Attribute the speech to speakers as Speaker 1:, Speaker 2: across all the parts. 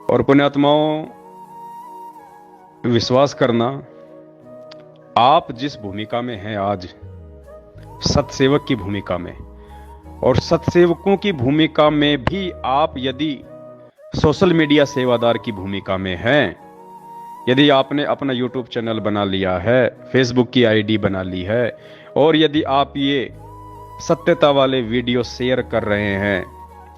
Speaker 1: और पुण्यात्माओं, विश्वास करना, आप जिस भूमिका में हैं आज, सतसेवक की भूमिका में, और सतसेवकों की भूमिका में भी आप यदि सोशल मीडिया सेवादार की भूमिका में हैं, यदि आपने अपना यूट्यूब चैनल बना लिया है, फेसबुक की आईडी बना ली है, और यदि आप ये सत्यता वाले वीडियो शेयर कर रहे हैं,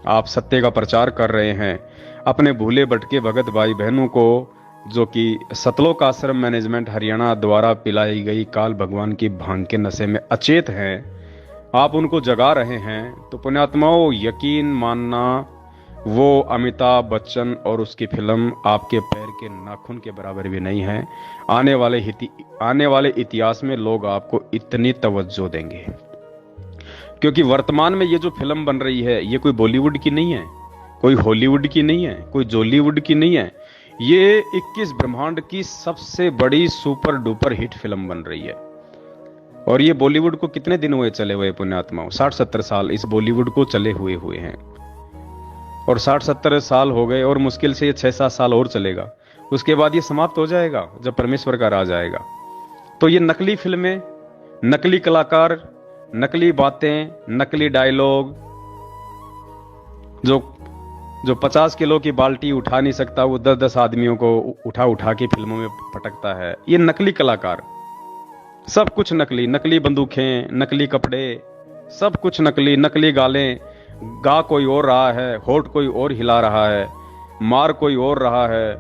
Speaker 1: आप सत्य का प्रचार कर रहे हैं, अपने भूले भटके भगत भाई बहनों को, जो कि सतलोक आश्रम मैनेजमेंट हरियाणा द्वारा पिलाई गई काल भगवान की भांग के नशे में अचेत हैं, आप उनको जगा रहे हैं, तो पुण्यात्माओं यकीन मानना, वो अमिताभ बच्चन और उसकी फिल्म आपके पैर के नाखून के बराबर भी नहीं है। आने वाले इतिहास में लोग आपको इतनी तवज्जो देंगे, क्योंकि वर्तमान में ये जो फिल्म बन रही है, ये कोई बॉलीवुड की नहीं है, कोई हॉलीवुड की नहीं है, कोई जॉलीवुड की नहीं है, ये 21 ब्रह्मांड की सबसे बड़ी सुपर डुपर हिट फिल्म बन रही है। और ये बॉलीवुड को कितने दिन हुए चले हुए पुण्यात्माओं? 60-70 साल इस बॉलीवुड को चले हुए हैं, और 60-70 साल हो गए, और मुश्किल से ये 6-7 साल और चलेगा, उसके बाद ये समाप्त हो जाएगा जब परमेश्वर का राज आएगा। तो ये नकली फिल्में, नकली कलाकार, नकली बातें, नकली डायलॉग, जो 50 किलो की बाल्टी उठा नहीं सकता, वो 10-10 आदमियों को उठा उठा के फिल्मों में पटकता है, ये नकली कलाकार, सब कुछ नकली, नकली बंदूकें, नकली कपड़े, सब कुछ नकली, नकली गालें, गा कोई और रहा है, होठ कोई और हिला रहा है, मार कोई और रहा है,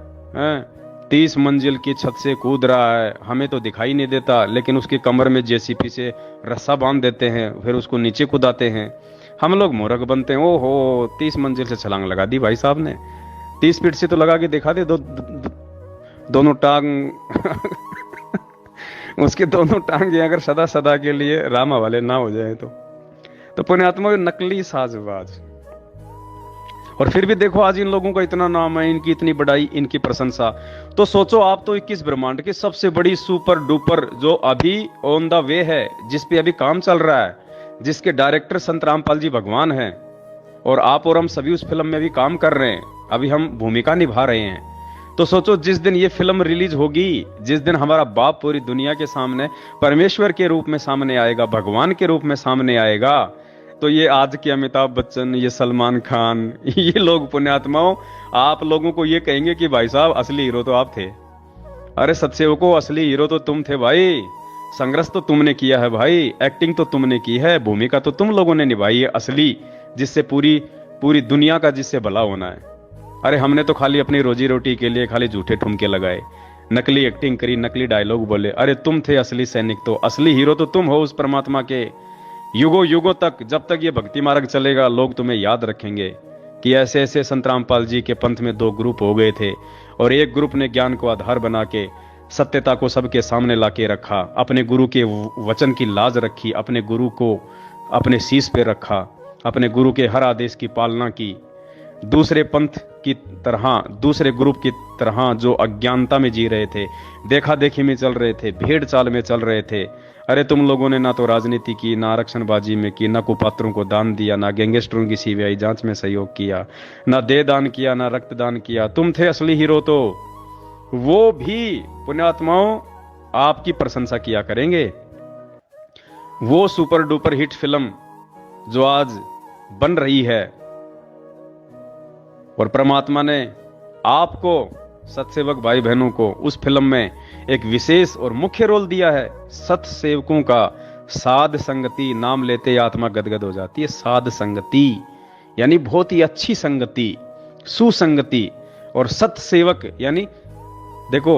Speaker 1: 30 मंजिल की छत से कूद रहा है, हमें तो दिखाई नहीं देता, लेकिन उसकी कमर में जेसीपी से रस्सा बांध देते हैं, फिर उसको नीचे कूदाते हैं, हम लोग मूर्ख बनते हैं। ओहो, 30 मंजिल से छलांग लगा दी भाई साहब ने, 30 फीट से तो लगा के दिखा दे, दोनों टांग उसके दोनों टांगे अगर सदा सदा के लिए रामा वाले ना हो जाए तो पुण्यात्मा नकली साजबाज। और फिर भी देखो आज इन लोगों का इतना नाम है, इनकी इतनी बड़ाई, इनकी प्रशंसा। तो सोचो, आप तो 21 ब्रह्मांड की सबसे बड़ी सुपर डुपर, जो अभी ऑन द वे है, जिस पे अभी काम चल रहा है, जिसके डायरेक्टर संत रामपाल जी भगवान हैं, और आप और हम सभी उस फिल्म में भी काम कर रहे हैं, अभी हम भूमिका निभा रहे हैं। तो सोचो, जिस दिन ये फिल्म रिलीज होगी, जिस दिन हमारा बाप पूरी दुनिया के सामने परमेश्वर के रूप में सामने आएगा, भगवान के रूप में सामने आएगा, तो ये आज के अमिताभ बच्चन, ये सलमान खान, ये लोग पुण्यात्माओं आप लोगों को ये कहेंगे कि भाई साहब असली हीरो तो आप थे। अरे सतसेवकों, असली हीरो तो तुम थे भाई, संघर्ष तो तुमने किया है भाई, एक्टिंग तो तुमने की है, भूमिका तो तुम लोगों ने निभाई है असली, जिससे पूरी दुनिया का जिससे भला होना है। अरे हमने तो खाली अपनी रोजी रोटी के लिए खाली झूठे ठुमके लगाए, नकली एक्टिंग करी, नकली डायलॉग बोले। अरे तुम थे असली सैनिक, तो असली हीरो तो तुम हो उस परमात्मा के। युगों युगों तक, जब तक ये भक्ति मार्ग चलेगा, लोग तुम्हें याद रखेंगे कि ऐसे ऐसे संत रामपाल जी के पंथ में 2 ग्रुप हो गए थे, और एक ग्रुप ने ज्ञान को आधार बना के सत्यता को सबके सामने लाके रखा, अपने गुरु के वचन की लाज रखी, अपने गुरु को अपने शीश पे रखा, अपने गुरु के हर आदेश की पालना की। दूसरे पंथ की तरह, दूसरे ग्रुप की तरह जो अज्ञानता में जी रहे थे, देखा देखी में चल रहे थे, भेड़ चाल में चल रहे थे। अरे तुम लोगों ने ना तो राजनीति की, ना आरक्षणबाजी में की, ना कुपात्रों को दान दिया, ना गैंगस्टरों की सीबीआई जांच में सहयोग किया, ना देह दान किया, ना रक्तदान किया। तुम थे असली हीरो, तो वो भी पुण्यात्माओं आपकी प्रशंसा किया करेंगे। वो सुपर डुपर हिट फिल्म जो आज बन रही है, और परमात्मा ने आपको, सतसेवक भाई बहनों को, उस फिल्म में एक विशेष और मुख्य रोल दिया है। सतसेवकों का साध संगति नाम लेते आत्मा गदगद हो जाती है। साध संगति यानी बहुत ही अच्छी संगति, सुसंगति। और सतसेवक यानी देखो,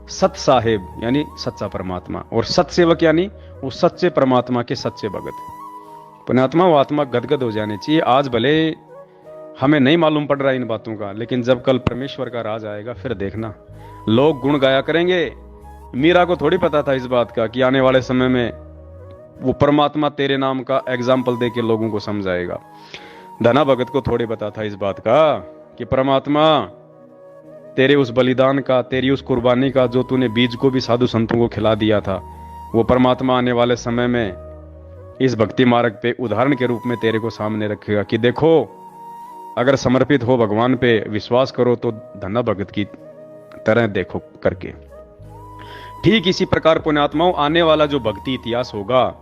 Speaker 1: सत साहेब यानी सच्चा परमात्मा, और सतसेवक यानी वो सच्चे परमात्मा के सच्चे भगत। पुण्यात्मा, वो आत्मा गदगद हो जानी चाहिए। आज भले हमें नहीं मालूम पड़ रहा इन बातों का, लेकिन जब कल परमेश्वर का राज आएगा, फिर देखना लोग गुण गाया करेंगे। मीरा को थोड़ी पता था इस बात का कि आने वाले समय में वो परमात्मा तेरे नाम का एग्जाम्पल दे के लोगों को समझाएगा। धना भगत को थोड़ी पता था इस बात का कि परमात्मा तेरे उस बलिदान का, तेरी उस कुर्बानी का, जो तूने बीज को भी साधु संतों को खिला दिया था, वो परमात्मा आने वाले समय में इस भक्ति मार्ग पे उदाहरण के रूप में तेरे को सामने रखेगा कि देखो अगर समर्पित हो भगवान पे, विश्वास करो तो धन्ना भगत की तरह देखो करके। ठीक इसी प्रकार पुण्यात्माओं, आने वाला जो भक्ति इतिहास होगा,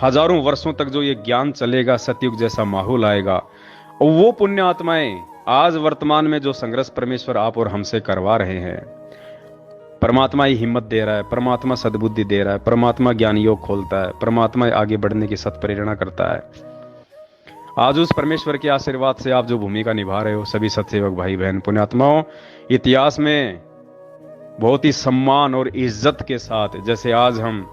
Speaker 1: हजारों वर्षों तक जो ये ज्ञान चलेगा, सतयुग जैसा माहौल आएगा, और वो पुण्य आत्माएं आज वर्तमान में जो संघर्ष परमेश्वर आप और हमसे करवा रहे हैं, परमात्मा ही हिम्मत दे रहा है, परमात्मा सद्बुद्धि दे रहा है, परमात्मा ज्ञान योग खोलता है, परमात्मा आगे बढ़ने की सत्प्रेरणा करता है। आज उस परमेश्वर के आशीर्वाद से आप जो भूमिका निभा रहे हो, सभी सत्सेवक भाई बहन पुण्यात्माओं, इतिहास में बहुत ही सम्मान और इज्जत के साथ, जैसे आज हम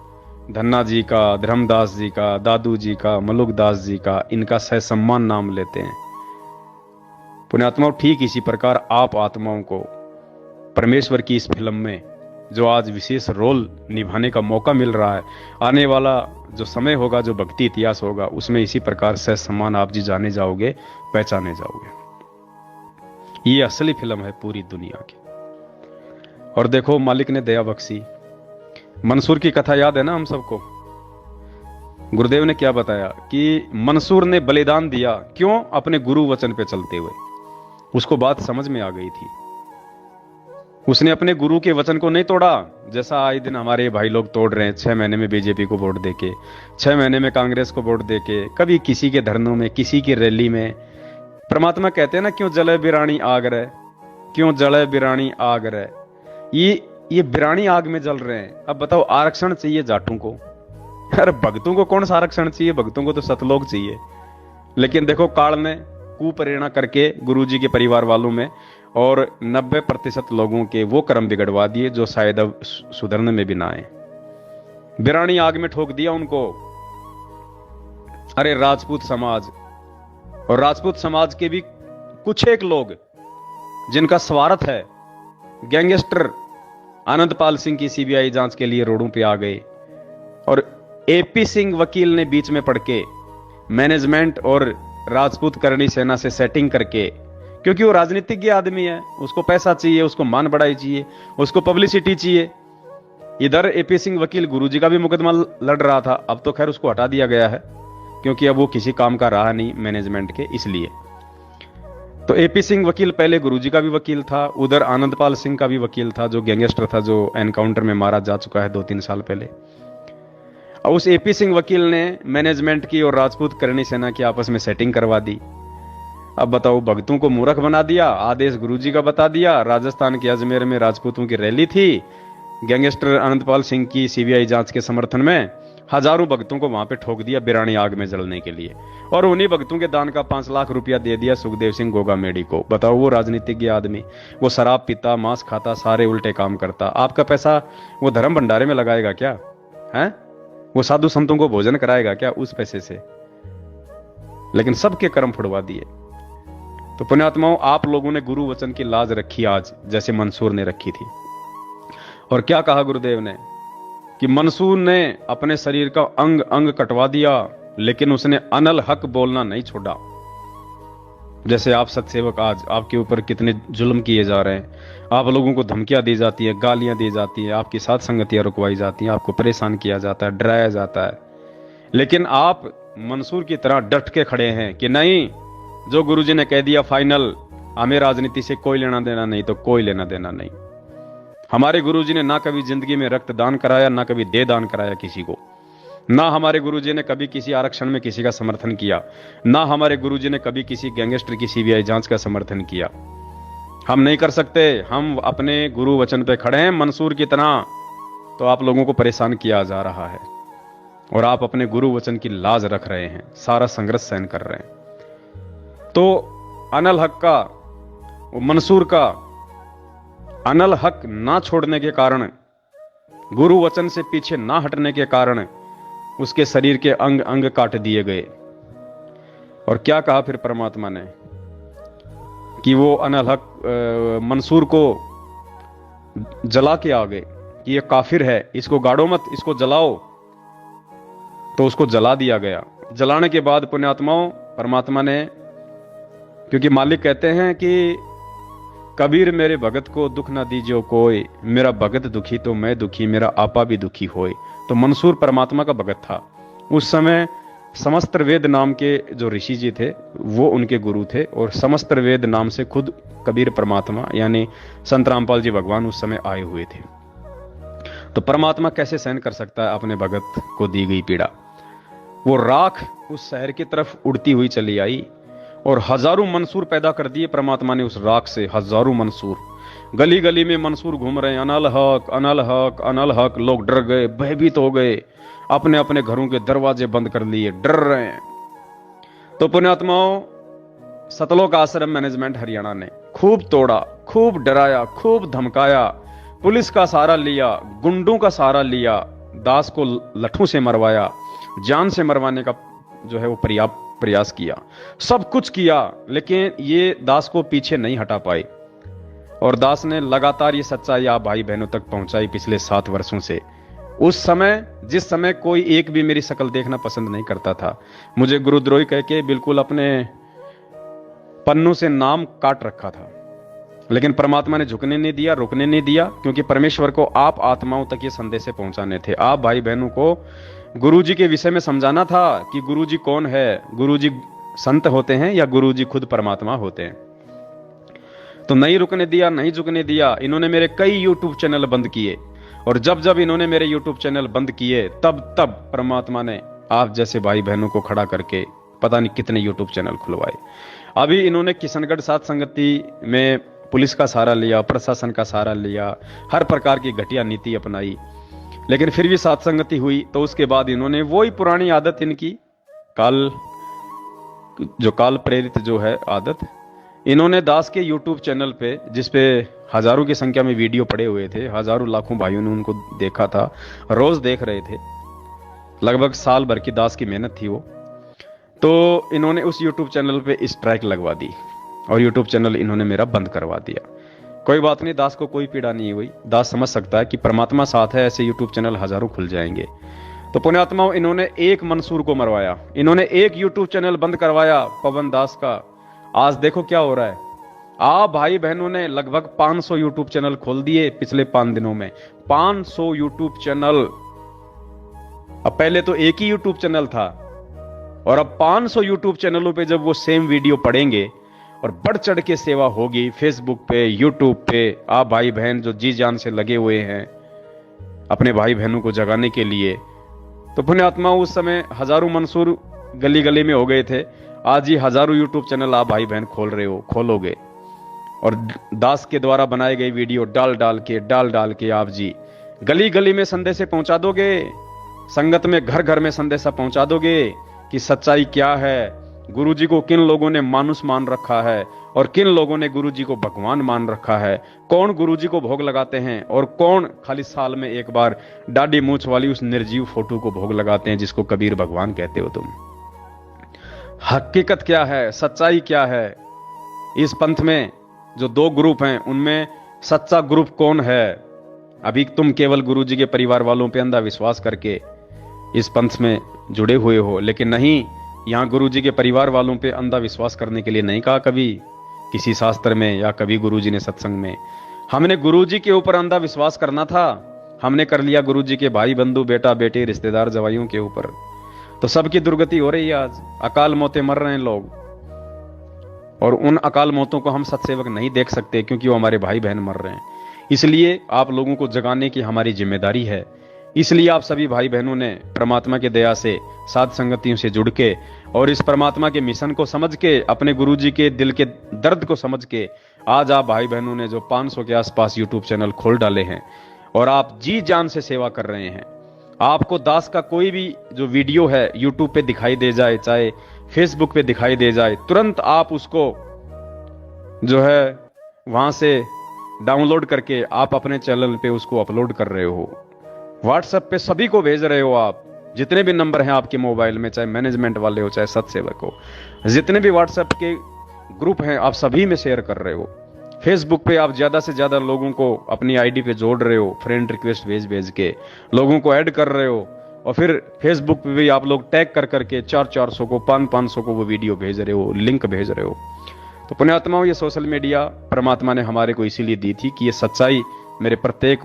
Speaker 1: धन्ना जी का, धर्मदास जी का, दादू जी का, मलुकदास जी का, इनका सहसम्मान नाम लेते हैं पुण्यात्माओं, ठीक इसी प्रकार आप आत्माओं को परमेश्वर की इस फिल्म में जो आज विशेष रोल निभाने का मौका मिल रहा है, आने वाला जो समय होगा, जो भक्ति इतिहास होगा, उसमें इसी प्रकार से सम्मान आप जी जाने जाओगे, पहचाने जाओगे। ये असली फिल्म है पूरी दुनिया की। और देखो, मालिक ने दया बख्शी। मंसूर की कथा याद है ना हम सबको? गुरुदेव ने क्या बताया कि मंसूर ने बलिदान दिया, क्यों? अपने गुरु वचन पे चलते हुए। उसको बात समझ में आ गई थी, उसने अपने गुरु के वचन को नहीं तोड़ा, जैसा आए दिन हमारे भाई लोग तोड़ रहे हैं। 6 महीने में बीजेपी को वोट देके, 6 महीने में कांग्रेस को वोट देके, कभी किसी के धरनों में, किसी की रैली में। परमात्मा कहते हैं ना, क्यों जले बिरानी आग रहे, क्यों जले बिरानी आग रहे। ये बिरानी आग में जल रहे हैं। अब बताओ, आरक्षण चाहिए जाटों को? अरे भक्तों को कौन सा आरक्षण चाहिए? भक्तों को तो सतलोक चाहिए। लेकिन देखो, काल ने कुप्रेरणा करके गुरुजी के परिवार वालों में और 90% लोगों के वो कर्म बिगड़वा दिए जो शायद अब सुधरने में भी ना आए। बिरानी आग में ठोक दिया उनको। अरे राजपूत समाज, और राजपूत समाज के भी कुछ एक लोग जिनका स्वार्थ है, गैंगस्टर आनंदपाल सिंह की सीबीआई जांच के लिए रोडों पे आ गए, और एपी सिंह वकील ने बीच में पड़ के मैनेजमेंट और राजपूत करणी सेना से सेटिंग करके, क्योंकि वो राजनीतिज्ञ आदमी है, उसको पैसा चाहिए, उसको मान बढ़ाई चाहिए, उसको पब्लिसिटी चाहिए। इधर एपी सिंह वकील गुरुजी का भी मुकदमा लड़ रहा था। अब तो खैर उसको हटा दिया गया है, क्योंकि अब वो किसी काम का रहा नहीं मैनेजमेंट के, इसलिए। तो एपी सिंह वकील पहले गुरुजी का भी वकील था, उधर आनंदपाल सिंह का भी वकील था, जो गैंगस्टर था, जो एनकाउंटर में मारा जा चुका है 2-3 साल पहले। और उस एपी सिंह वकील ने मैनेजमेंट की और राजपूत करणी सेना की आपस में सेटिंग करवा दी। अब बताओ, भक्तों को मूर्ख बना दिया, आदेश गुरुजी का बता दिया। राजस्थान के अजमेर में राजपूतों की रैली थी, गैंगस्टर अनंतपाल सिंह की सीबीआई जांच के समर्थन में हजारों भक्तों को वहां पे ठोक दिया बिरानी आग में जलने के लिए, और उन्हीं भक्तों के दान का 5 लाख रुपया दे दिया सुखदेव सिंह गोगामेडी को। बताओ, वो राजनीतिज्ञ आदमी, वो शराब पीता, मांस खाता, सारे उल्टे काम करता। आपका पैसा वो धर्म भंडारे में लगाएगा क्या? है वो साधु संतों को भोजन कराएगा क्या उस पैसे से? लेकिन सबके कर्म फुड़वा दिए। तो पुण्यात्माओं, आप लोगों ने गुरु वचन की लाज रखी आज, जैसे मंसूर ने रखी थी। और क्या कहा गुरुदेव ने कि मंसूर ने अपने शरीर का अंग अंग कटवा दिया, लेकिन उसने अनल हक बोलना नहीं छोड़ा। जैसे आप सत्सेवक, आज आपके ऊपर कितने जुल्म किए जा रहे हैं, आप लोगों को धमकियां दी जाती है, गालियां दी जाती है, आपकी साथ संगतियां रुकवाई जाती हैं, आपको परेशान किया जाता है, डराया जाता है, लेकिन आप मंसूर की तरह डट के खड़े हैं कि नहीं, जो गुरुजी ने कह दिया फाइनल, हमें राजनीति से कोई लेना देना नहीं, तो कोई लेना देना नहीं। हमारे गुरुजी ने ना कभी जिंदगी में रक्त दान कराया, ना कभी देह दान कराया किसी को, ना हमारे गुरुजी ने कभी किसी आरक्षण में किसी का समर्थन किया, ना हमारे गुरुजी ने कभी किसी गैंगस्टर की सीबीआई जांच का समर्थन किया। हम नहीं कर सकते, हम अपने गुरु वचन पे खड़े हैं मंसूर की तरह। तो आप लोगों को परेशान किया जा Rहा है और आप अपने गुरु वचन की लाज रख रहे हैं, सारा संघर्ष सहन कर रहे हैं। तो अनल हक का, मंसूर का अनल हक ना छोड़ने के कारण, गुरु वचन से पीछे ना हटने के कारण उसके शरीर के अंग अंग काट दिए गए। और क्या कहा फिर परमात्मा ने कि वो अनल हक मंसूर को जला के आ गए कि ये काफिर है, इसको गाड़ो मत, इसको जलाओ। तो उसको जला दिया गया। जलाने के बाद पुण्यात्माओं, परमात्मा ने, क्योंकि मालिक कहते हैं कि कबीर मेरे भगत को दुख ना दीजियो कोई, मेरा भगत दुखी तो मैं दुखी, मेरा आपा भी दुखी होए। तो मंसूर परमात्मा का भगत था। उस समय समस्त वेद नाम के जो ऋषि जी थे वो उनके गुरु थे, और समस्त वेद नाम से खुद कबीर परमात्मा यानी संत रामपाल जी भगवान उस समय आए हुए थे। तो परमात्मा कैसे सहन कर सकता है अपने भगत को दी गई पीड़ा। वो राख उस शहर की तरफ उड़ती हुई चली आई और हजारों मंसूर पैदा कर दिए परमात्मा ने उस राख से। हजारों मंसूर, गली गली में मंसूर घूम रहे हैं, अनल हक अनल हक अनल हक। लोग डर गए, भयभीत हो गए, अपने अपने घरों के दरवाजे बंद कर लिए, डर रहे हैं। तो पुण्यात्माओं, सतलोक आश्रम मैनेजमेंट हरियाणा ने खूब तोड़ा, खूब डराया, खूब धमकाया, पुलिस का सहारा लिया, गुंडों का सहारा लिया, दास को लठों से मरवाया, जान से मरवाने का जो है वो प्रयास किया, सब कुछ किया, लेकिन ये दास को पीछे नहीं हटा पाए। और दास ने लगातार ये सच्चाई आप भाई बहनों तक पहुंचाई पिछले 7 वर्षों से। उस समय, जिस समय कोई एक भी मेरी शक्ल देखना पसंद नहीं करता था, मुझे गुरुद्रोही कह के बिल्कुल अपने पन्नों से नाम काट रखा था, लेकिन परमात्मा ने झुकने नहीं दिया, रुकने नहीं दिया, क्योंकि परमेश्वर को आप आत्माओं तक ये संदेश पहुंचाने थे। आप भाई बहनों को गुरुजी के विषय में समझाना था कि गुरुजी कौन है, गुरुजी संत होते हैं या गुरुजी खुद परमात्मा होते हैं। तो नहीं रुकने दिया, नहीं झुकने दिया। इन्होंने मेरे कई यूट्यूब चैनल बंद किए, और जब जब इन्होंने मेरे यूट्यूब चैनल बंद किए, तब तब परमात्मा ने आप जैसे भाई बहनों को खड़ा करके पता नहीं कितने यूट्यूब चैनल खुलवाए। अभी इन्होंने किशनगढ़ सात संगति में पुलिस का सहारा लिया, प्रशासन का सहारा लिया, हर प्रकार की घटिया नीति अपनाई, लेकिन फिर भी सात संगति हुई। तो उसके बाद इन्होंने वही पुरानी आदत, इनकी काल प्रेरित जो है आदत, इन्होंने दास के यूट्यूब चैनल पे, जिसपे हजारों की संख्या में वीडियो पड़े हुए थे, हजारों लाखों भाइयों ने उनको देखा था, रोज देख रहे थे, लगभग साल भर की दास की मेहनत थी वो। तो इन्होंने उस यूट्यूब चैनल पे स्ट्राइक लगवा दी और यूट्यूब चैनल इन्होंने मेरा बंद करवा दिया। कोई बात नहीं, दास को कोई पीड़ा नहीं हुई। दास समझ सकता है कि परमात्मा साथ है, ऐसे यूट्यूब चैनल हजारों खुल जाएंगे। तो पुण्यात्माओं, इन्होंने एक मंसूर को मरवाया, इन्होंने एक यूट्यूब चैनल बंद करवाया पवन दास का। आज देखो क्या हो रहा है। आप भाई बहनों ने लगभग 500 यूट्यूब चैनल खोल दिए पिछले 5 दिनों में। 500 यूट्यूब चैनल। अब पहले तो एक ही यूट्यूब चैनल था, और अब 500 यूट्यूब चैनलों पे जब वो सेम वीडियो पड़ेंगे और बढ़ चढ़ के सेवा होगी फेसबुक पे, यूट्यूब पे, आप भाई बहन जो जी जान से लगे हुए हैं अपने भाई बहनों को जगाने के लिए, तो पुण्यात्मा उस समय हजारों मंसूर गली गली में हो गए थे। आज ही हजारों यूट्यूब चैनल आप भाई बहन खोलोगे, और दास के द्वारा बनाए गए वीडियो डाल डाल के आप जी गली गली में संदेश पहुंचा दोगे, संगत में घर घर में संदेशा पहुंचा दोगे कि सच्चाई क्या है, गुरुजी को किन लोगों ने मानुष मान रखा है और किन लोगों ने गुरुजी को भगवान मान रखा है, कौन गुरुजी को भोग लगाते हैं और कौन खाली साल में एक बार दाढ़ी मूंछ वाली उस निर्जीव फोटो को भोग लगाते हैं जिसको कबीर भगवान कहते हो तुम। हकीकत क्या है, सच्चाई क्या है। इस पंथ में जो 2 ग्रुप हैं, उनमें सच्चा ग्रुप कौन है। अभी तुम केवल गुरुजी के परिवार वालों पे अंधा विश्वास करके इस पंथ में जुड़े हुए हो, लेकिन नहीं, यहां गुरुजी के परिवार वालों पे अंधा विश्वास करने के लिए नहीं कहा कभी किसी शास्त्र में या कभी गुरुजी ने सत्संग में। हमने गुरुजी के ऊपर अंधा विश्वास करना था, हमने कर लिया गुरुजी के भाई बंधु बेटा बेटे रिश्तेदार जवाइयों के ऊपर। तो सबकी दुर्गति हो रही है, आज अकाल मौतें मर रहे हैं लोग, और उन अकाल मौतों को हम सत्सेवक नहीं देख सकते क्योंकि वो हमारे भाई बहन मर रहे हैं। इसलिए आप लोगों को जगाने की हमारी जिम्मेदारी है। इसलिए आप सभी भाई बहनों ने परमात्मा की दया से साध संगतियों से जुड़ के और इस परमात्मा के मिशन को समझ के, अपने गुरुजी के दिल के दर्द को समझ के, आज आप भाई बहनों ने जो 500 के आसपास यूट्यूब चैनल खोल डाले हैं और आप जी जान से सेवा कर रहे हैं। आपको दास का कोई भी जो वीडियो है यूट्यूब पे दिखाई दे जाए, चाहे फेसबुक पे दिखाई दे जाए, तुरंत आप उसको जो है वहां से डाउनलोड करके आप अपने चैनल पे उसको अपलोड कर रहे हो, व्हाट्सएप पे सभी को भेज रहे हो। आप जितने भी नंबर हैं आपके मोबाइल में, चाहे मैनेजमेंट वाले हो चाहे सत्सेवक हो, जितने भी व्हाट्सएप के ग्रुप हैं आप सभी में शेयर कर रहे हो। फेसबुक पे आप ज्यादा से ज्यादा लोगों को अपनी आईडी पे जोड़ रहे हो, फ्रेंड रिक्वेस्ट भेज के लोगों को ऐड कर रहे हो, और फिर फेसबुक पे भी आप लोग टैग कर करके 400-400 को 500-500 को वो वीडियो भेज रहे हो, लिंक भेज रहे हो। तो पुण्यात्माओं, ये सोशल मीडिया परमात्मा ने हमारे को इसीलिए दी थी कि ये सच्चाई मेरे प्रत्येक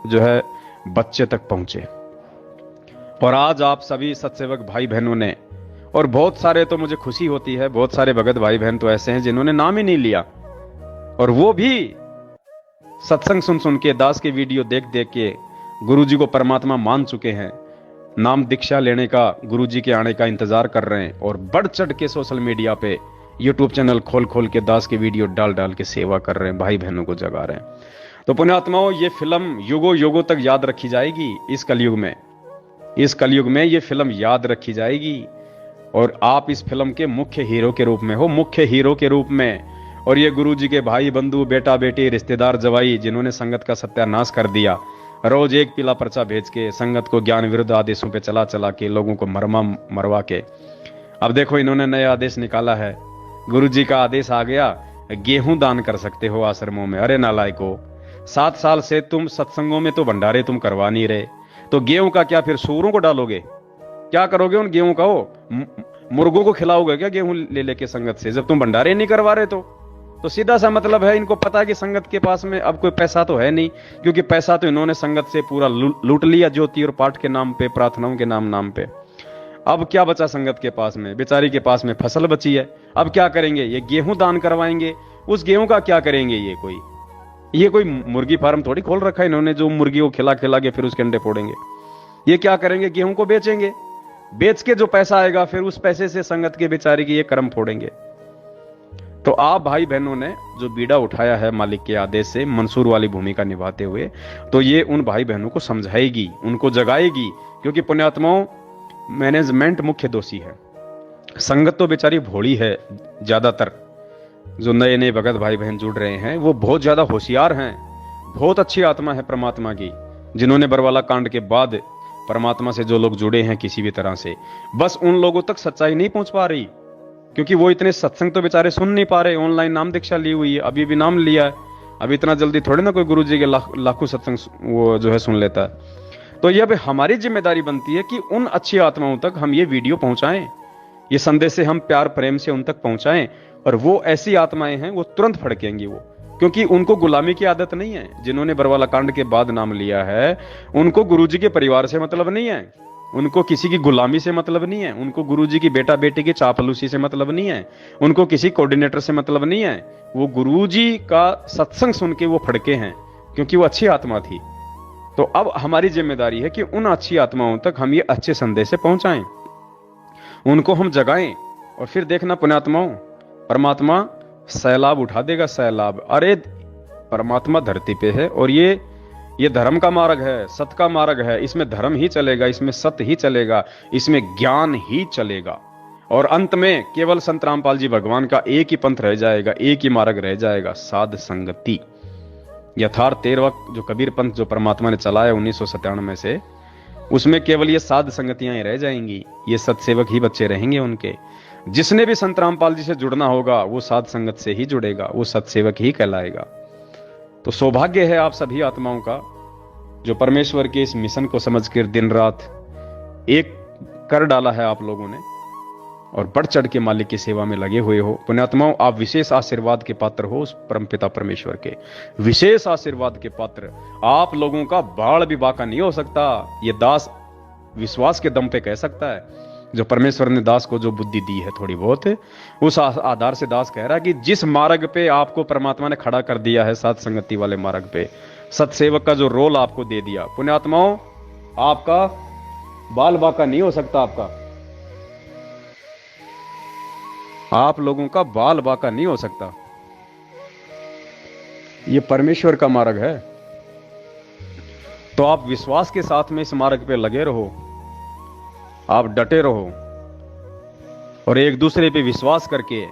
Speaker 1: जो है बच्चे तक पहुंचे। और आज आप सभी सत्सेवक भाई बहनों ने, और बहुत सारे, तो मुझे खुशी होती है, बहुत सारे भगत भाई बहन तो ऐसे हैं जिन्होंने नाम ही नहीं लिया, और वो भी सत्संग सुन सुन के, दास के वीडियो देख देख के गुरु जी को परमात्मा मान चुके हैं, नाम दीक्षा लेने का, गुरु जी के आने का इंतजार कर रहे हैं, और बढ़ चढ़ के सोशल मीडिया पे यूट्यूब चैनल खोल खोल के दास के वीडियो डाल डाल के सेवा कर रहे हैं, भाई बहनों को जगा रहे हैं। तो पुण्यात्माओं, ये फिल्म युगों युगों तक याद रखी जाएगी। इस कलयुग में ये फिल्म याद रखी जाएगी, और आप इस फिल्म के मुख्य हीरो के रूप में हो, मुख्य हीरो के रूप में। और ये गुरु जी के भाई बंधु, बेटा बेटी, रिश्तेदार, जवाई, जिन्होंने संगत का सत्यानाश कर दिया, रोज एक पीला पर्चा भेज के संगत को ज्ञान विरुद्ध आदेशों पे चला चला के लोगों को मरवा के, अब देखो इन्होंने नया आदेश निकाला है। गुरु जी का आदेश आ गया, गेहूं दान कर सकते हो आश्रमों में। अरे नालायको, 7 साल से तुम सत्संगों में तो भंडारे तुम करवा नहीं रहे, तो गेहूं का क्या फिर सूरों को डालोगे? क्या करोगे उन गेहूं का? हो मुर्गों को खिलाओगे क्या गेहूं ले लेके संगत से, जब तुम भंडारे नहीं करवा रहे? तो सीधा सा मतलब है, इनको पता है कि संगत के पास में अब कोई पैसा तो है नहीं, क्योंकि पैसा तो इन्होंने संगत से पूरा लूट लिया, ज्योति और पाठ के नाम पे, प्रार्थनाओं के नाम पे। अब क्या बचा संगत के पास में? बेचारी के पास में फसल बची है। अब क्या करेंगे? ये गेहूं दान करवाएंगे। उस गेहूं का क्या करेंगे? ये कोई मुर्गी फार्म थोड़ी खोल रखा है इन्होंने, जो मुर्गी को खिला खिला के फिर उसके अंडे फोड़ेंगे। ये क्या करेंगे? गेहूं को बेचेंगे, बेच के जो पैसा आएगा फिर उस पैसे से संगत के बेचारे की ये कर्म फोड़ेंगे। तो आप भाई बहनों ने जो बीड़ा उठाया है मालिक के आदेश से, मंसूर वाली भूमिका निभाते हुए, तो ये उन भाई बहनों को समझाएगी, उनको जगाएगी, क्योंकि पुण्यात्माओं, मैनेजमेंट मुख्य दोषी है। संगत तो बेचारी भोली है। ज्यादातर जो नए नए भगत भाई बहन जुड़ रहे हैं वो बहुत ज्यादा होशियार हैं, बहुत अच्छी आत्मा है परमात्मा की, जिन्होंने बरवाला कांड के बाद परमात्मा से जो लोग जुड़े हैं किसी भी तरह से, बस उन लोगों तक सच्चाई नहीं पहुंच पा रही, क्योंकि वो इतने सत्संग तो बेचारे सुन नहीं पा रहे। ऑनलाइन नाम दीक्षा ली हुई है, अभी भी नाम लिया है, अभी इतना जल्दी थोड़ी ना कोई गुरु जी के लाखों सत्संग वो जो है सुन लेता है। तो यह हमारी जिम्मेदारी बनती है कि उन अच्छी आत्माओं तक हम ये वीडियो पहुंचाएं, ये संदेश से हम प्यार प्रेम से उन तक पहुंचाएं, और वो ऐसी आत्माएं हैं वो तुरंत फड़केंगी, वो क्योंकि उनको गुलामी की आदत नहीं है। जिन्होंने बरवाला कांड के बाद नाम लिया है, उनको गुरुजी के परिवार से मतलब नहीं है, उनको किसी की गुलामी से मतलब नहीं है, उनको गुरुजी की बेटा बेटी की चापलूसी से मतलब नहीं है, उनको किसी कोऑर्डिनेटर से मतलब नहीं है। वो गुरुजी का सत्संग सुन के वो फड़के हैं, क्योंकि वो अच्छी आत्मा थी। तो अब हमारी जिम्मेदारी है कि उन अच्छी आत्माओं तक हम ये अच्छे संदेश से पहुंचाएं, उनको हम जगाएं, और फिर देखना पुण्यात्माओं, परमात्मा सैलाब उठा देगा, सैलाब। अरे परमात्मा धरती पे है, और ये धर्म का मार्ग है, सत्य का मार्ग है, इसमें धर्म ही चलेगा, इसमें सत्य ही चलेगा, इसमें ज्ञान ही चलेगा। और अंत में केवल संत रामपाल जी भगवान का एक ही पंथ रह जाएगा, एक ही मार्ग रह जाएगा, साध संगति। यथार्थ 13वां जो कबीर पंथ जो परमात्मा ने चलाया 1997 से, उसमें केवल ये साध संगतियां ही रह जाएंगी, ये सत्सेवक ही बच्चे रहेंगे उनके। जिसने भी संत रामपाल जी से जुड़ना होगा वो साध संगत से ही जुड़ेगा, वो सत्सेवक ही कहलाएगा। तो सौभाग्य है आप सभी आत्माओं का, जो परमेश्वर के इस मिशन को समझकर दिन रात एक कर डाला है आप लोगों ने, और बढ़ चढ़ के मालिक की सेवा में लगे हुए हो। पुण्यात्माओं, आप विशेष आशीर्वाद के पात्र हो उस परमपिता परमेश्वर के, विशेष आशीर्वाद के पात्र। आप लोगों का बाढ़ भी बाका नहीं हो सकता, ये दास विश्वास के दम पे कह सकता है। जो परमेश्वर ने दास को जो बुद्धि दी है थोड़ी बहुत, उस आधार से दास कह रहा है कि जिस मार्ग पे आपको परमात्मा ने खड़ा कर दिया है, साथ संगति वाले मार्ग पे, सत्सेवक का जो रोल आपको दे दिया, पुण्यात्माओं, आपका बाल बाका नहीं हो सकता। आप लोगों का बाल बाका नहीं हो सकता। ये परमेश्वर का मार्ग है। तो आप विश्वास के साथ में इस मार्ग पे लगे रहो, आप डटे रहो, और एक दूसरे पे विश्वास करके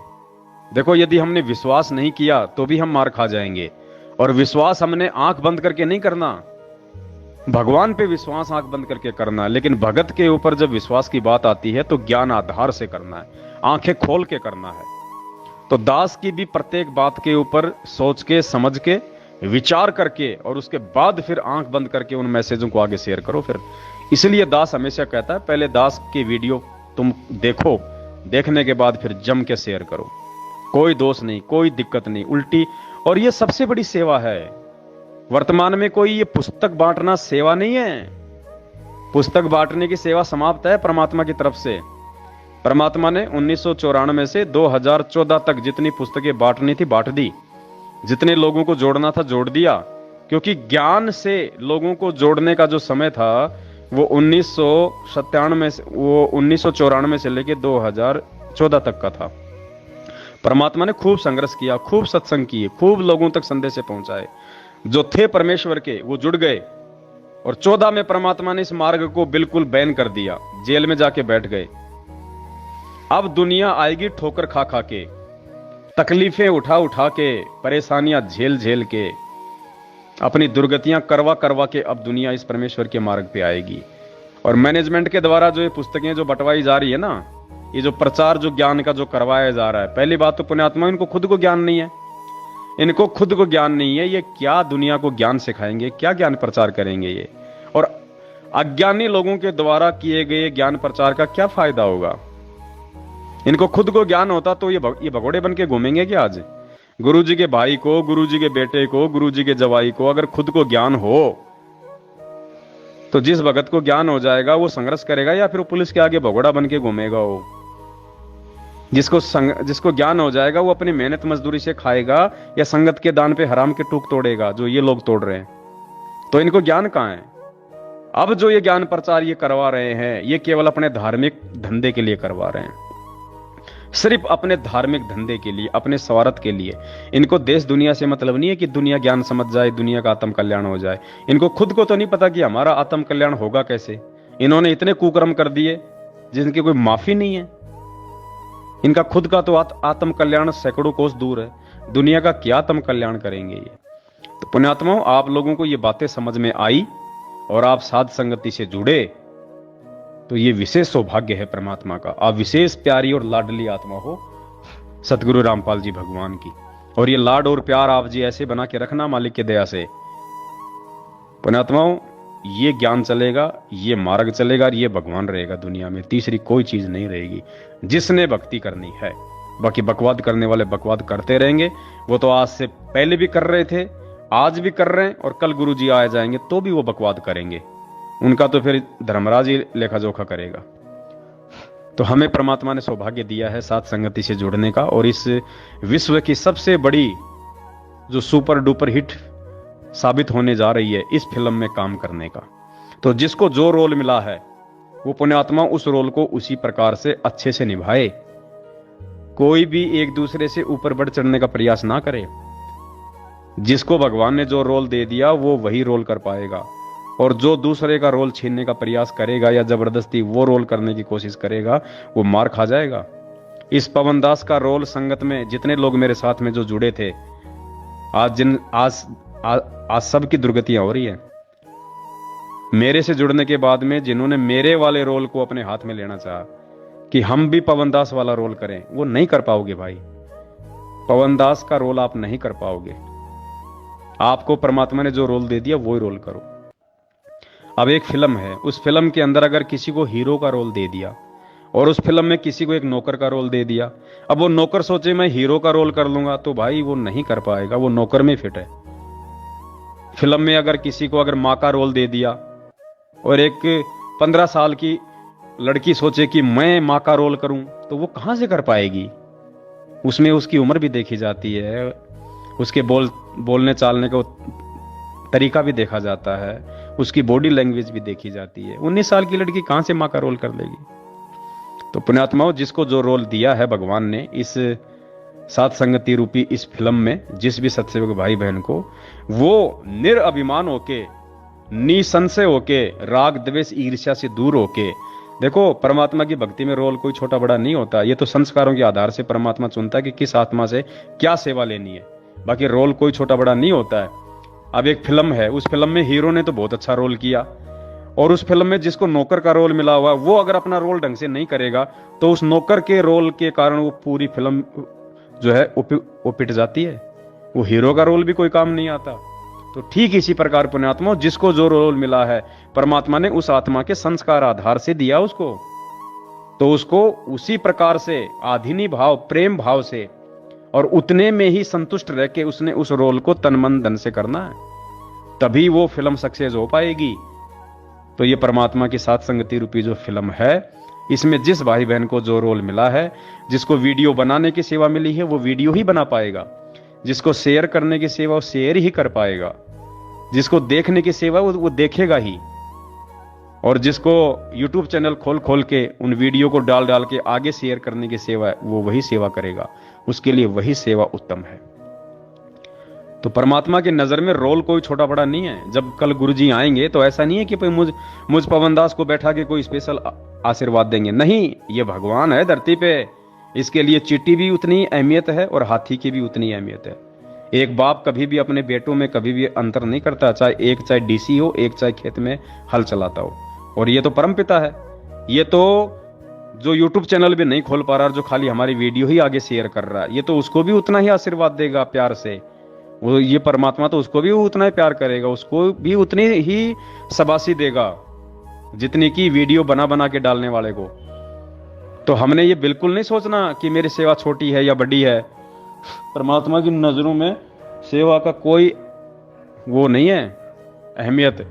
Speaker 1: देखो। यदि हमने विश्वास नहीं किया तो भी हम मार खा जाएंगे, और विश्वास हमने आंख बंद करके नहीं करना, भगवान पे विश्वास आंख बंद करके करना। लेकिन भगत के ऊपर जब विश्वास की बात आती है तो ज्ञान आधार से करना है, आंखें खोल के करना है। तो दास की भी प्रत्येक बात के ऊपर सोच के, समझ के, विचार करके, और उसके बाद फिर आंख बंद करके उन मैसेजों को आगे शेयर करो। फिर इसलिए दास हमेशा कहता है, पहले दास की वीडियो तुम देखो, देखने के बाद फिर जम के शेयर करो। कोई दोष नहीं, कोई दिक्कत नहीं, उल्टी। और ये सबसे बड़ी सेवा है वर्तमान में। कोई ये पुस्तक बांटना सेवा नहीं है, पुस्तक बांटने की सेवा समाप्त है परमात्मा की तरफ से। परमात्मा ने 1994 से 2014 तक जितनी पुस्तकें बांटनी थी बांट दी, जितने लोगों को जोड़ना था जोड़ दिया, क्योंकि ज्ञान से लोगों को जोड़ने का जो समय था वो 1994 से लेकर 2014 तक का था। परमात्मा ने खूब संघर्ष किया, खूब सत्संग किए, खूब लोगों तक संदेश पहुंचाए। जो थे परमेश्वर के वो जुड़ गए, और 14 में परमात्मा ने इस मार्ग को बिल्कुल बैन कर दिया, जेल में जाके बैठ गए। अब दुनिया आएगी ठोकर खा खा के, तकलीफें उठा उठा के, परेशानियां झेल झेल के, अपनी दुर्गतियां करवा करवा के अब दुनिया इस परमेश्वर के मार्ग पे आएगी। और मैनेजमेंट के द्वारा जो ये पुस्तकें जो बंटवाई जा रही है ना, ये जो प्रचार जो ज्ञान का जो करवाया जा रहा है, पहली बात तो पुण्यात्मा इनको खुद को ज्ञान नहीं है, इनको खुद को ज्ञान नहीं है। ये क्या दुनिया को ज्ञान सिखाएंगे, क्या ज्ञान प्रचार करेंगे ये? और अज्ञानी लोगों के द्वारा किए गए ज्ञान प्रचार का क्या फायदा होगा? इनको खुद को ज्ञान होता तो ये भगोड़े बन के घूमेंगे क्या? आज गुरुजी के भाई को, गुरुजी के बेटे को, गुरुजी के जवाई को अगर खुद को ज्ञान हो तो जिस भगत को ज्ञान हो जाएगा वो संघर्ष करेगा या फिर वो पुलिस के आगे भगोड़ा बन के घूमेगा? वो जिसको ज्ञान हो जाएगा वो अपनी मेहनत मजदूरी से खाएगा या संगत के दान पे हराम के टूक तोड़ेगा, जो ये लोग तोड़ रहे हैं। तो इनको ज्ञान कहां है? अब जो ये ज्ञान प्रचार ये करवा रहे हैं, ये केवल अपने धार्मिक धंधे के लिए करवा रहे हैं, सिर्फ अपने धार्मिक धंधे के लिए, अपने स्वार्थ के लिए। इनको देश दुनिया से मतलब नहीं है कि दुनिया ज्ञान समझ जाए, दुनिया का आत्म कल्याण हो जाए। इनको खुद को तो नहीं पता कि हमारा आत्म कल्याण होगा कैसे। इन्होंने इतने कुकर्म कर दिए जिनकी कोई माफी नहीं है। इनका खुद का तो आत्म कल्याण सैकड़ों कोस दूर है, दुनिया का क्या आत्म कल्याण करेंगे ये? तो पुण्यात्माओं, आप लोगों को ये बातें समझ में आई और आप साध संगति से जुड़े तो ये विशेष सौभाग्य है परमात्मा का। आप विशेष प्यारी और लाडली आत्मा हो सतगुरु रामपाल जी भगवान की, और ये लाड और प्यार आप जी ऐसे बना के रखना मालिक के दया से। पुण्यात्माओं, ये ज्ञान चलेगा, ये मार्ग चलेगा और ये भगवान रहेगा दुनिया में, तीसरी कोई चीज नहीं रहेगी जिसने भक्ति करनी है। बाकी बकवाद करने वाले बकवाद करते रहेंगे, वो तो आज से पहले भी कर रहे थे, आज भी कर रहे हैं, और कल गुरु जी आ जाएंगे तो भी वो बकवाद करेंगे। उनका तो फिर धर्मराज ही लेखा जोखा करेगा। तो हमें परमात्मा ने सौभाग्य दिया है साथ संगति से जुड़ने का, और इस विश्व की सबसे बड़ी जो सुपर डुपर हिट साबित होने जा रही है इस फिल्म में काम करने का। तो जिसको जो रोल मिला है वो पुण्यात्मा उस रोल को उसी प्रकार से अच्छे से निभाए। कोई भी एक दूसरे से ऊपर बढ़ चढ़ने का प्रयास ना करे। जिसको भगवान ने जो रोल दे दिया वो वही रोल कर पाएगा, और जो दूसरे का रोल छीनने का प्रयास करेगा या जबरदस्ती वो रोल करने की कोशिश करेगा वो मार खा जाएगा। इस पवन दास का रोल संगत में जितने लोग मेरे साथ में जो जुड़े थे, आज सबकी दुर्गतियां हो रही है। मेरे से जुड़ने के बाद में जिन्होंने मेरे वाले रोल को अपने हाथ में लेना चाहा कि हम भी पवन दास वाला रोल करें, वो नहीं कर पाओगे भाई। पवन दास का रोल आप नहीं कर पाओगे। आपको परमात्मा ने जो रोल दे दिया वो ही रोल करो। अब एक फिल्म है, उस फिल्म के अंदर अगर किसी को हीरो का रोल दे दिया और उस फिल्म में किसी को एक नौकर का रोल दे दिया, अब वो नौकर सोचे मैं हीरो का रोल कर लूंगा, तो भाई वो नहीं कर पाएगा, वो नौकर में फिट है। फिल्म में अगर किसी को अगर माँ का रोल दे दिया और एक 15 साल की लड़की सोचे कि मैं माँ का रोल करूं, तो वो कहां से कर पाएगी? उसमें उसकी उम्र भी देखी जाती है, उसके बोलने चालने का तरीका भी देखा जाता है, उसकी बॉडी लैंग्वेज भी देखी जाती है। 19 साल की लड़की कहां से मां का रोल कर लेगी? तो पुण्यात्माओं, जिसको जो रोल दिया है भगवान ने इस सात संगति रूपी इस फिल्म में, जिस भी सत्सेवक भाई बहन को, वो निरअभिमान होके, निसंशय होके, राग द्वेष ईर्ष्या से दूर होके, देखो परमात्मा की भक्ति में रोल कोई छोटा बड़ा नहीं होता। ये तो संस्कारों के आधार से परमात्मा चुनता है कि किस आत्मा से क्या सेवा लेनी है। बाकी रोल कोई छोटा बड़ा नहीं होता है। अब एक फिल्म है, उस फिल्म में हीरो ने तो बहुत अच्छा रोल किया, और उस फिल्म में जिसको नौकर का रोल मिला हुआ वो अगर अपना रोल ढंग से नहीं करेगा तो उस नौकर के रोल के कारण वो पूरी फिल्म जो है वो पिट जाती है। वो हीरो का रोल भी कोई काम नहीं आता। तो ठीक इसी प्रकार पुण्यात्मा, जिसको जो रोल मिला है परमात्मा ने उस आत्मा के संस्कार आधार से दिया उसको, तो उसको उसी प्रकार से आधीनी भाव, प्रेम भाव से और उतने में ही संतुष्ट रह के उसने उस रोल को तन मन धन से करना है, तभी वो फिल्म सक्सेस हो पाएगी। तो ये परमात्मा की सात संगति रूपी जो फिल्म है, इसमें जिस भाई बहन को जो रोल मिला है, जिसको वीडियो बनाने की सेवा मिली है वो वीडियो ही बना पाएगा, जिसको शेयर करने की सेवा वो शेयर ही कर पाएगा, जिसको देखने की सेवा वो देखेगा ही, और जिसको YouTube चैनल खोल खोल के उन वीडियो को डाल डाल के आगे शेयर करने की सेवा है, वो वही सेवा करेगा, उसके लिए वही सेवा उत्तम है। तो परमात्मा की नजर में रोल कोई छोटा बड़ा नहीं है। जब कल गुरुजी आएंगे तो ऐसा नहीं है कि मुझ पवन दास को बैठा के कोई स्पेशल आशीर्वाद देंगे, नहीं, ये भगवान है धरती पे, इसके लिए चींटी भी उतनी अहमियत है और हाथी की भी उतनी अहमियत है। एक बाप कभी भी अपने बेटों में कभी भी अंतर नहीं करता, चाहे डीसी हो, एक चाहे खेत में हल चलाता हो। और ये तो परमपिता है, ये तो जो YouTube चैनल भी नहीं खोल पा रहा, जो खाली हमारी वीडियो ही आगे शेयर कर रहा है, ये तो उसको भी उतना ही आशीर्वाद देगा प्यार से। वो ये परमात्मा तो उसको भी उतना ही प्यार करेगा, उसको भी उतनी ही शाबाशी देगा जितनी की वीडियो बना बना के डालने वाले को। तो हमने ये बिल्कुल नहीं सोचना कि मेरी सेवा छोटी है या बड़ी है। परमात्मा की नजरों में सेवा का कोई वो नहीं है अहमियत।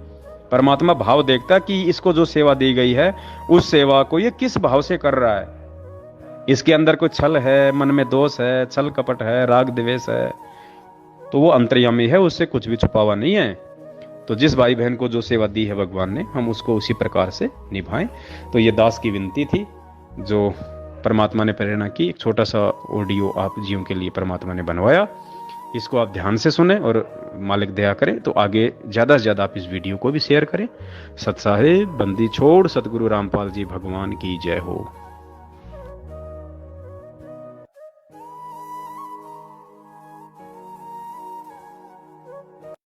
Speaker 1: परमात्मा भाव देखता कि इसको जो सेवा दी गई है उस सेवा को ये किस भाव से कर रहा है, इसके अंदर कोई छल है, मन में दोष है, छल कपट है, राग द्वेष है, तो वो अंतर्यामी है, उससे कुछ भी छुपा हुआ नहीं है। तो जिस भाई बहन को जो सेवा दी है भगवान ने, हम उसको उसी प्रकार से निभाएं। तो ये दास की विनती थी जो परमात्मा ने प्रेरणा की। एक छोटा सा ऑडियो आप जीवों के लिए परमात्मा ने बनवाया, इसको आप ध्यान से सुने और मालिक दया करें तो आगे ज्यादा से ज्यादा आप इस वीडियो को भी शेयर करें। सत साहिब बंदी छोड़ सतगुरु रामपाल जी भगवान की जय हो।